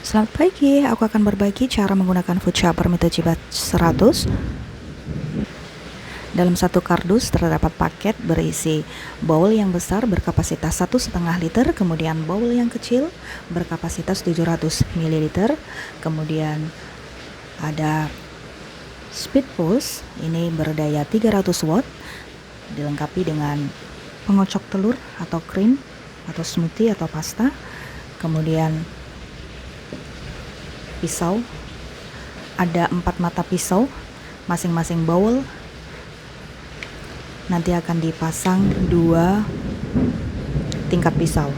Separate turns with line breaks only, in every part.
Selamat pagi, aku akan berbagi cara menggunakan food chopper metode Cibat 100. Dalam satu kardus terdapat paket berisi bowl yang besar berkapasitas 1,5 liter, kemudian bowl yang kecil berkapasitas 700 ml, kemudian ada speed pulse, ini berdaya 300 watt, dilengkapi dengan pengocok telur atau krim atau smoothie atau pasta, kemudian pisau, ada 4 mata pisau, masing-masing bowl nanti akan dipasang 2 tingkat pisau.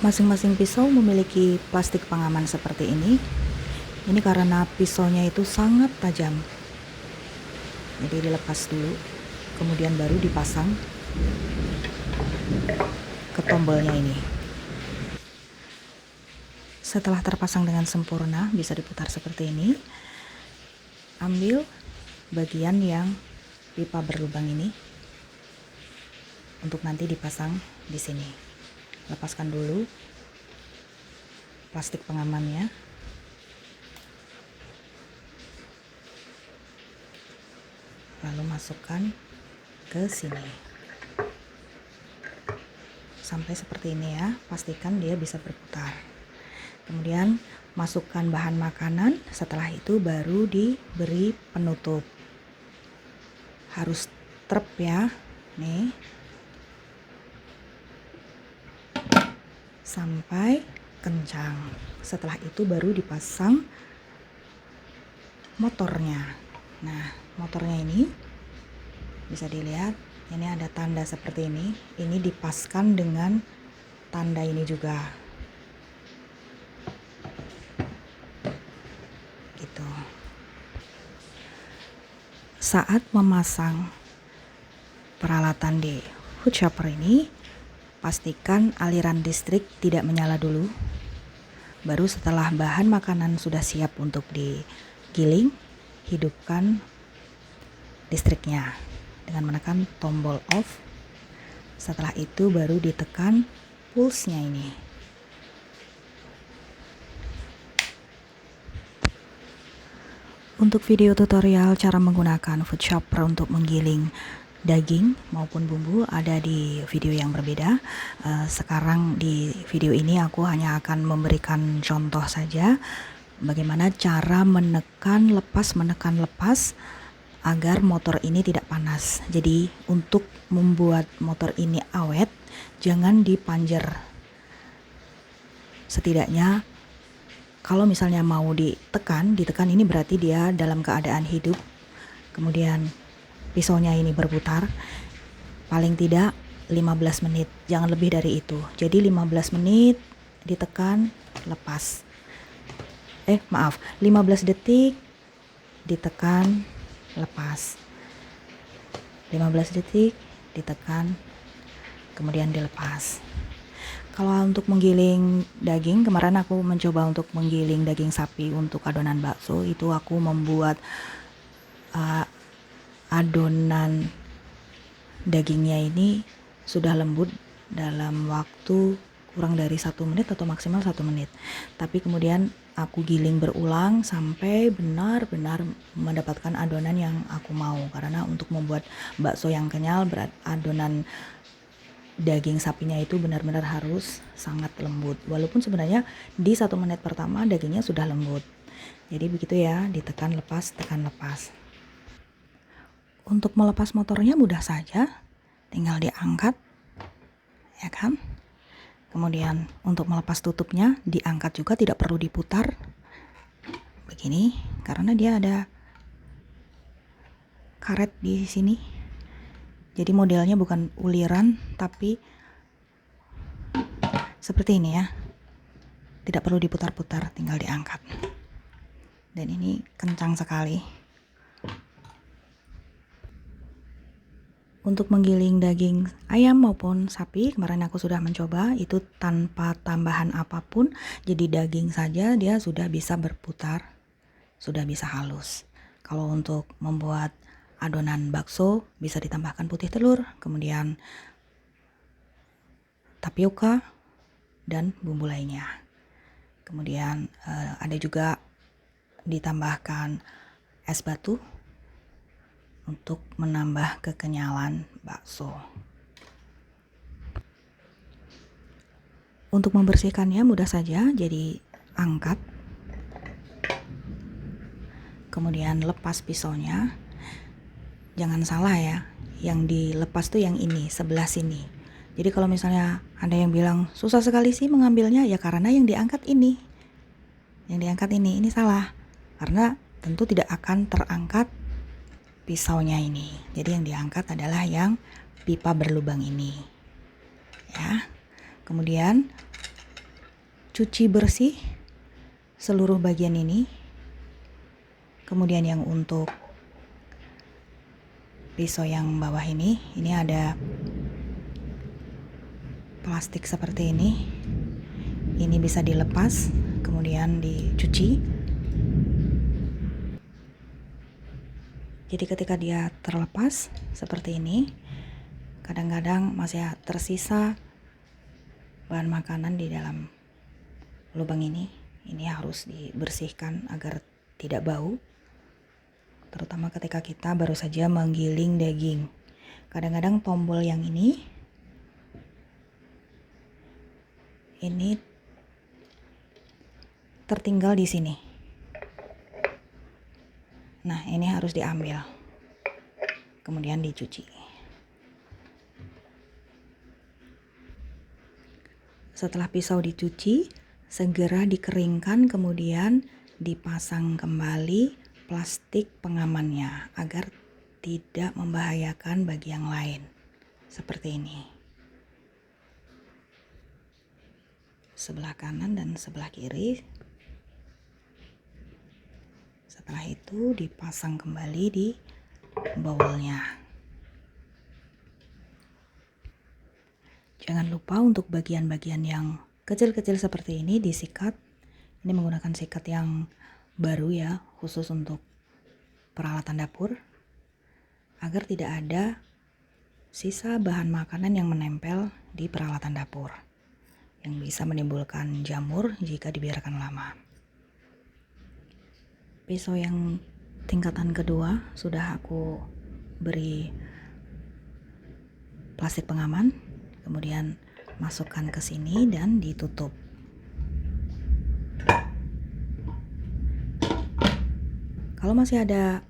Masing-masing pisau memiliki plastik pengaman seperti ini. Ini karena pisaunya itu sangat tajam, jadi dilepas dulu, kemudian baru dipasang ke tombolnya ini. Setelah terpasang dengan sempurna, bisa diputar seperti ini. Ambil bagian yang pipa berlubang ini untuk nanti dipasang di sini. Lepaskan dulu plastik pengamannya. Lalu masukkan ke sini. Sampai seperti ini ya, pastikan dia bisa berputar. Kemudian masukkan bahan makanan, setelah itu baru diberi penutup. Harus trep ya, nih. Sampai kencang. Setelah itu baru dipasang motornya. Nah, motornya ini bisa dilihat, ini ada tanda seperti ini. Ini dipaskan dengan tanda ini juga. Gitu. Saat memasang peralatan di food chopper ini, pastikan aliran listrik tidak menyala dulu. Baru setelah bahan makanan sudah siap untuk digiling, hidupkan listriknya dengan menekan tombol off. Setelah itu baru ditekan pulse-nya ini. Untuk video tutorial cara menggunakan food chopper untuk menggiling daging maupun bumbu ada di video yang berbeda. Sekarang di video ini aku hanya akan memberikan contoh saja bagaimana cara menekan lepas agar motor ini tidak panas. Jadi untuk membuat motor ini awet, jangan dipanjer. Setidaknya kalau misalnya mau ditekan ini berarti dia dalam keadaan hidup. Kemudian pisaunya ini berputar paling tidak 15 menit, jangan lebih dari itu. Jadi 15 menit ditekan, lepas. 15 detik ditekan, lepas. 15 detik ditekan, kemudian dilepas. Kalau untuk menggiling daging, kemarin aku mencoba untuk menggiling daging sapi untuk adonan bakso. Itu aku membuat adonan dagingnya ini sudah lembut dalam waktu kurang dari 1 menit atau maksimal 1 menit. Tapi kemudian aku giling berulang sampai benar-benar mendapatkan adonan yang aku mau. Karena untuk membuat bakso yang kenyal, adonan daging sapinya itu benar-benar harus sangat lembut. Walaupun sebenarnya di 1 menit pertama dagingnya sudah lembut. Jadi begitu ya, ditekan lepas, tekan lepas. Untuk melepas motornya mudah saja, tinggal diangkat, ya kan? Kemudian untuk melepas tutupnya diangkat juga, tidak perlu diputar. Begini, karena dia ada karet di sini. Jadi modelnya bukan uliran, tapi seperti ini ya. Tidak perlu diputar-putar, tinggal diangkat. Dan ini kencang sekali. Untuk menggiling daging ayam maupun sapi, kemarin aku sudah mencoba, itu tanpa tambahan apapun. Jadi daging saja dia sudah bisa berputar, sudah bisa halus. Kalau untuk membuat adonan bakso bisa ditambahkan putih telur, kemudian tapioka dan bumbu lainnya. Kemudian ada juga ditambahkan es batu untuk menambah kekenyalan bakso. Untuk membersihkannya mudah saja, jadi angkat, kemudian lepas pisaunya. Jangan salah ya, yang dilepas tuh yang ini, sebelah sini. Jadi kalau misalnya ada yang bilang susah sekali sih mengambilnya, ya karena yang diangkat ini. Yang diangkat ini salah. Karena tentu tidak akan terangkat pisaunya ini. Jadi yang diangkat adalah yang pipa berlubang ini. Ya. Kemudian cuci bersih seluruh bagian ini. Kemudian yang untuk pisau yang bawah ini ada plastik seperti ini. Ini bisa dilepas, kemudian dicuci. Jadi ketika dia terlepas seperti ini, kadang-kadang masih tersisa bahan makanan di dalam lubang ini. Ini harus dibersihkan agar tidak bau. Terutama ketika kita baru saja menggiling daging. Kadang-kadang tombol yang ini tertinggal di sini. Nah, ini harus diambil. Kemudian dicuci. Setelah pisau dicuci, segera dikeringkan, kemudian dipasang kembali plastik pengamannya agar tidak membahayakan bagi yang lain. Seperti ini. Sebelah kanan dan sebelah kiri. Setelah itu dipasang kembali di bowlnya. Jangan lupa untuk bagian-bagian yang kecil-kecil seperti ini disikat. Ini menggunakan sikat yang baru ya, khusus untuk peralatan dapur, agar tidak ada sisa bahan makanan yang menempel di peralatan dapur yang bisa menimbulkan jamur jika dibiarkan lama. Pisau yang tingkatan kedua sudah aku beri plastik pengaman, kemudian masukkan ke sini dan ditutup. Kalau masih ada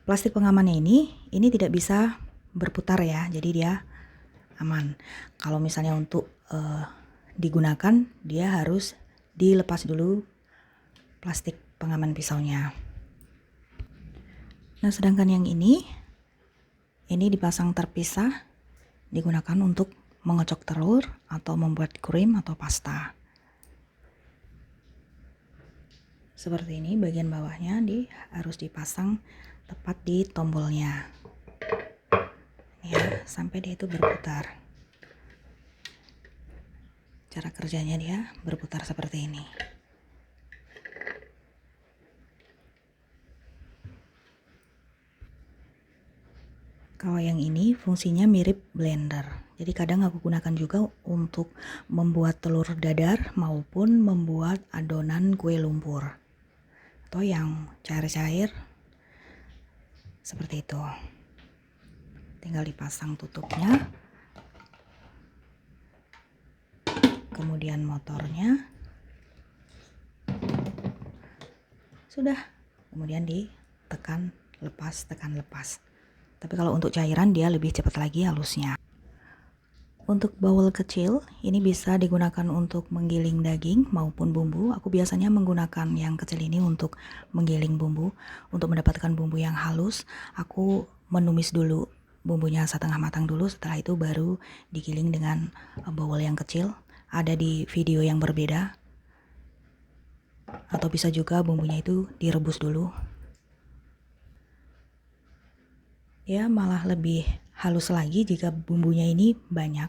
plastik pengamannya ini tidak bisa berputar ya, jadi dia aman. Kalau misalnya untuk digunakan, dia harus dilepas dulu plastik pengaman pisaunya. Nah, sedangkan yang ini dipasang terpisah, digunakan untuk mengocok telur atau membuat krim atau pasta. Seperti ini, bagian bawahnya harus dipasang tepat di tombolnya. Ya, sampai dia itu berputar. Cara kerjanya dia berputar seperti ini. Kalau yang ini fungsinya mirip blender. Jadi kadang aku gunakan juga untuk membuat telur dadar maupun membuat adonan kue lumpur. Atau yang cair-cair seperti itu. Tinggal dipasang tutupnya. Kemudian motornya. Sudah. Kemudian ditekan lepas, tekan lepas. Tapi kalau untuk cairan dia lebih cepat lagi halusnya. Untuk bowl kecil, ini bisa digunakan untuk menggiling daging maupun bumbu. Aku biasanya menggunakan yang kecil ini untuk menggiling bumbu. Untuk mendapatkan bumbu yang halus, aku menumis dulu bumbunya setengah matang dulu. Setelah itu baru digiling dengan bowl yang kecil. Ada di video yang berbeda. Atau bisa juga bumbunya itu direbus dulu. Ya, malah lebih halus lagi jika bumbunya ini banyak.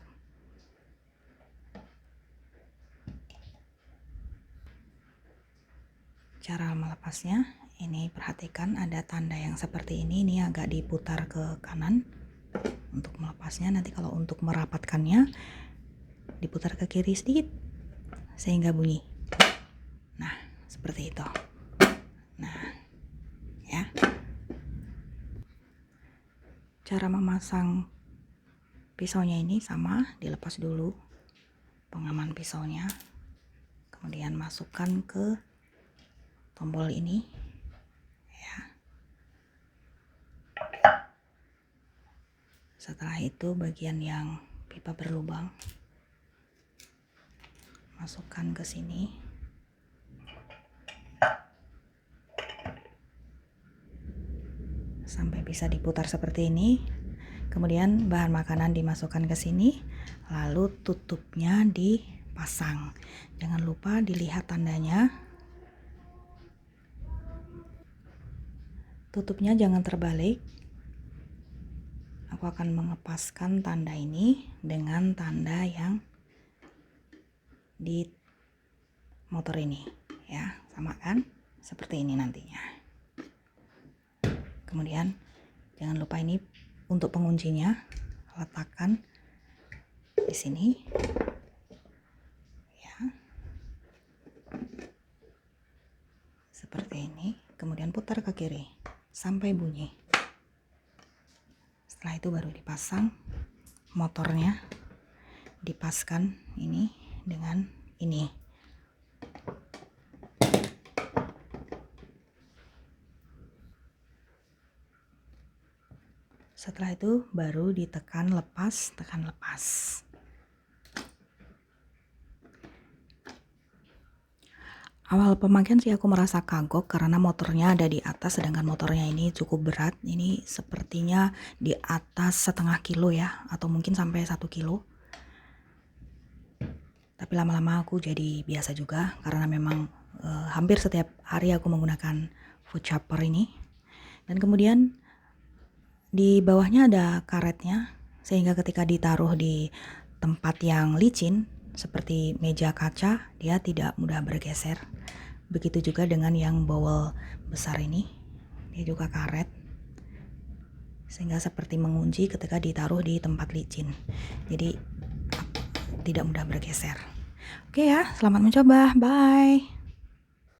Cara melepasnya, ini perhatikan ada tanda yang seperti ini agak diputar ke kanan untuk melepasnya. Nanti kalau untuk merapatkannya diputar ke kiri sedikit sehingga bunyi. seperti itu. Nah, ya. Cara memasang pisaunya ini sama, dilepas dulu pengaman pisaunya, kemudian masukkan ke tombol ini ya. Setelah itu bagian yang pipa berlubang masukkan ke sini. Sampai bisa diputar seperti ini. Kemudian bahan makanan dimasukkan ke sini, lalu tutupnya dipasang. Jangan lupa dilihat tandanya. Tutupnya jangan terbalik. Aku akan mengepaskan tanda ini dengan tanda yang di motor ini ya, sama kan? Seperti ini nantinya. Kemudian jangan lupa ini untuk penguncinya, letakkan di sini ya, seperti ini. Kemudian putar ke kiri sampai bunyi. Setelah itu baru dipasang motornya, dipaskan ini dengan ini. Setelah itu baru ditekan lepas, tekan lepas. Awal pemakaian sih aku merasa kagok karena motornya ada di atas, sedangkan motornya ini cukup berat. Ini sepertinya di atas 1,5 kilo ya, atau mungkin sampai 1 kilo. Tapi lama-lama aku jadi biasa juga karena memang hampir setiap hari aku menggunakan food chopper ini. Dan kemudian di bawahnya ada karetnya, sehingga ketika ditaruh di tempat yang licin seperti meja kaca, dia tidak mudah bergeser. Begitu juga dengan yang bowel besar ini, dia juga karet, sehingga seperti mengunci ketika ditaruh di tempat licin. Jadi tidak mudah bergeser. Oke ya, selamat mencoba, bye.